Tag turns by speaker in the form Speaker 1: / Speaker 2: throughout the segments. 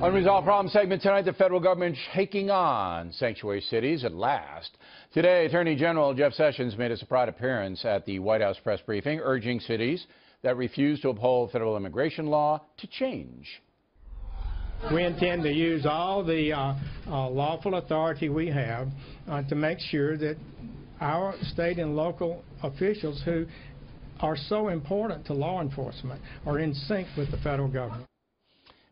Speaker 1: Unresolved problem segment tonight, the federal government taking on sanctuary cities at last. Today, Attorney General Jeff Sessions made a surprise appearance at the White House press briefing, urging cities that refuse to uphold federal immigration law to change.
Speaker 2: We intend to use all the lawful authority we have to make sure that our state and local officials who are so important to law enforcement are in sync with the federal government.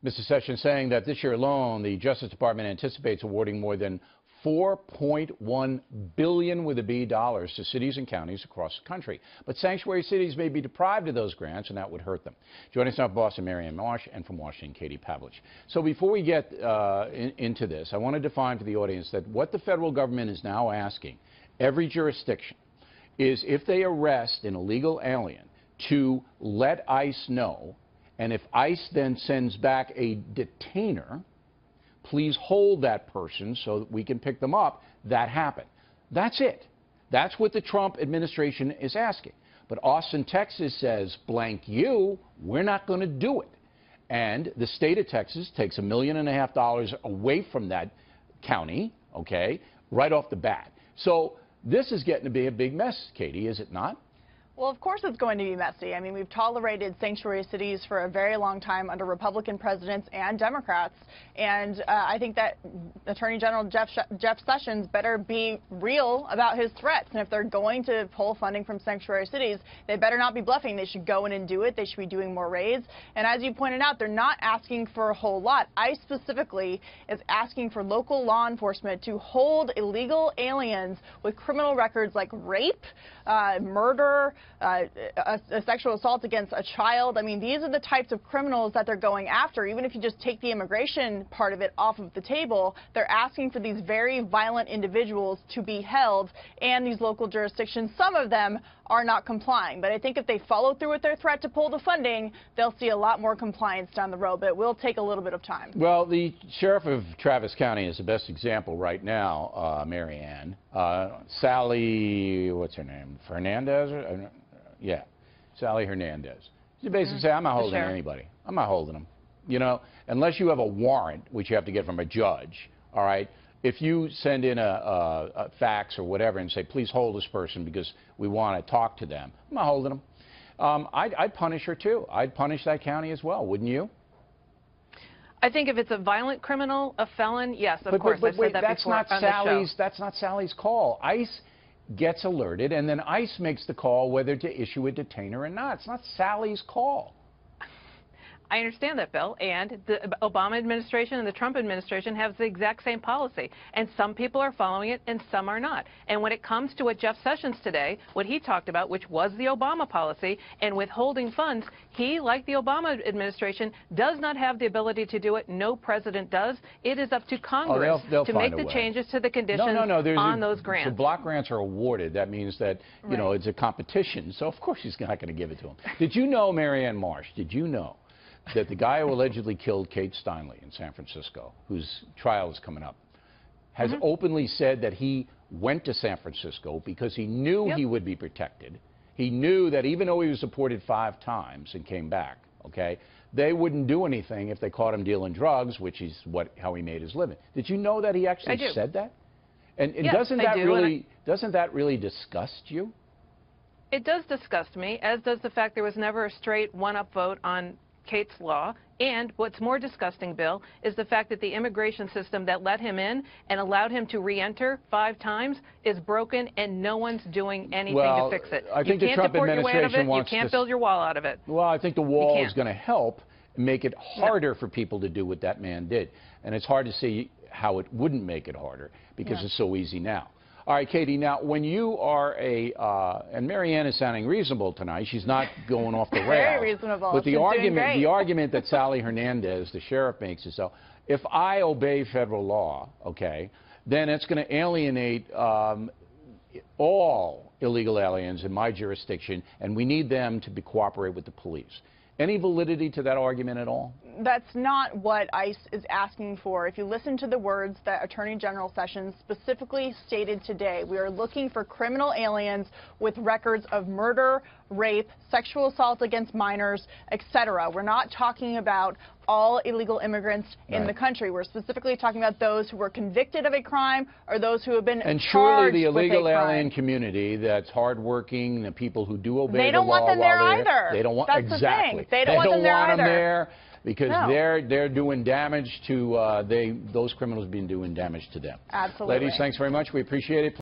Speaker 1: Mr. Sessions saying that this year alone, the Justice Department anticipates awarding more than $4.1 billion with a B dollars to cities and counties across the country. But sanctuary cities may be deprived of those grants, and that would hurt them. Joining us now from Boston, Marianne Marsh, and from Washington, Katie Pavlich. So before we get into this, I want to define for the audience that what the federal government is now asking every jurisdiction is if they arrest an illegal alien to let ICE know, and if ICE then sends back a detainer, please hold that person so that we can pick them up. That happened. That's it. That's what the Trump administration is asking. But Austin, Texas says, blank you, we're not going to do it. And the state of Texas takes $1.5 million away from that county, okay, right off the bat. So this is getting to be a big mess, Katie, is it not?
Speaker 3: Well, of course it's going to be messy. I mean, we've tolerated sanctuary cities for a very long time under Republican presidents and Democrats. And I think that Attorney General Jeff Sessions better be real about his threats. And if they're going to pull funding from sanctuary cities, they better not be bluffing. They should go in and do it. They should be doing more raids. And as you pointed out, they're not asking for a whole lot. ICE specifically is asking for local law enforcement to hold illegal aliens with criminal records like rape, murder, a sexual assault against a child. I mean, these are the types of criminals that they're going after. Even if you just take the immigration part of it off of the table, they're asking for these very violent individuals to be held, and these local jurisdictions, some of them are not complying. But I think if they follow through with their threat to pull the funding, they'll see a lot more compliance down the road, but it will take a little bit of time. Well,
Speaker 1: the sheriff of Travis County is the best example right now, Marianne. Sally, what's her name, Hernandez? Yeah, Sally Hernandez. She basically said, I'm not holding anybody. I'm not holding them. You know, unless you have a warrant, which you have to get from a judge, all right? If you send in a fax or whatever and say, please hold this person because we want to talk to them, I'm not holding them. I'd punish her, too. I'd punish that county as well, wouldn't you?
Speaker 4: I think if it's a violent criminal, a felon, yes, of course.
Speaker 1: But wait, that's not Sally's call. ICE gets alerted, and then ICE makes the call whether to issue a detainer or not. It's not Sally's call.
Speaker 4: I understand that, Bill, and the Obama administration and the Trump administration have the exact same policy, and some people are following it and some are not. And when it comes to what Jeff Sessions today, what he talked about, which was the Obama policy, and withholding funds, he, like the Obama administration, does not have the ability to do it. No president does. It is up to Congress
Speaker 1: they'll
Speaker 4: to make the changes to the conditions on those grants.
Speaker 1: So block grants are awarded. That means that, you know, it's a competition. So, of course, he's not going to give it to him. Did you know, Marianne Marsh, did you know that the guy who allegedly killed Kate Steinle in San Francisco, whose trial is coming up, has openly said that he went to San Francisco because he knew he would be protected. He knew that even though he was deported 5 times and came back, okay, they wouldn't do anything if they caught him dealing drugs, which is how he made his living. Did you know that he actually said that? And
Speaker 4: yes,
Speaker 1: doesn't that really disgust you?
Speaker 4: It does disgust me, as does the fact there was never a straight one-up vote on Kate's law. And what's more disgusting, Bill, is the fact that the immigration system that let him in and allowed him to re-enter 5 times is broken, and no one's doing anything to fix it.
Speaker 1: I think the Trump administration wants
Speaker 4: you can't build your wall out of it.
Speaker 1: Well, I think the wall is going to help make it harder for people to do what that man did. And it's hard to see how it wouldn't make it harder because it's so easy now. All right, Katie, now, when you are and Marianne is sounding reasonable tonight. She's not going off the rails.
Speaker 3: Very reasonable.
Speaker 1: But the argument that Sally Hernandez, the sheriff, makes is, so if I obey federal law, okay, then it's going to alienate all illegal aliens in my jurisdiction, and we need them to cooperate with the police. Any validity to that argument at all?
Speaker 3: That's not what ICE is asking for. If you listen to the words that Attorney General Sessions specifically stated today, we are looking for criminal aliens with records of murder, rape, sexual assault against minors, etc. We're not talking about all illegal immigrants in the country. We're specifically talking about those who were convicted of a crime or those who have been
Speaker 1: and
Speaker 3: charged
Speaker 1: surely the illegal
Speaker 3: with a crime.
Speaker 1: alien community that's hardworking, the people who do obey
Speaker 3: They
Speaker 1: the
Speaker 3: don't
Speaker 1: law
Speaker 3: want them there
Speaker 1: while
Speaker 3: either.
Speaker 1: They don't want
Speaker 3: That's the
Speaker 1: exactly.
Speaker 3: thing. They don't want them there either.
Speaker 1: There because
Speaker 3: No.
Speaker 1: they're doing damage to those criminals being doing damage to them.
Speaker 3: Absolutely.
Speaker 1: Ladies, thanks very much. We appreciate it.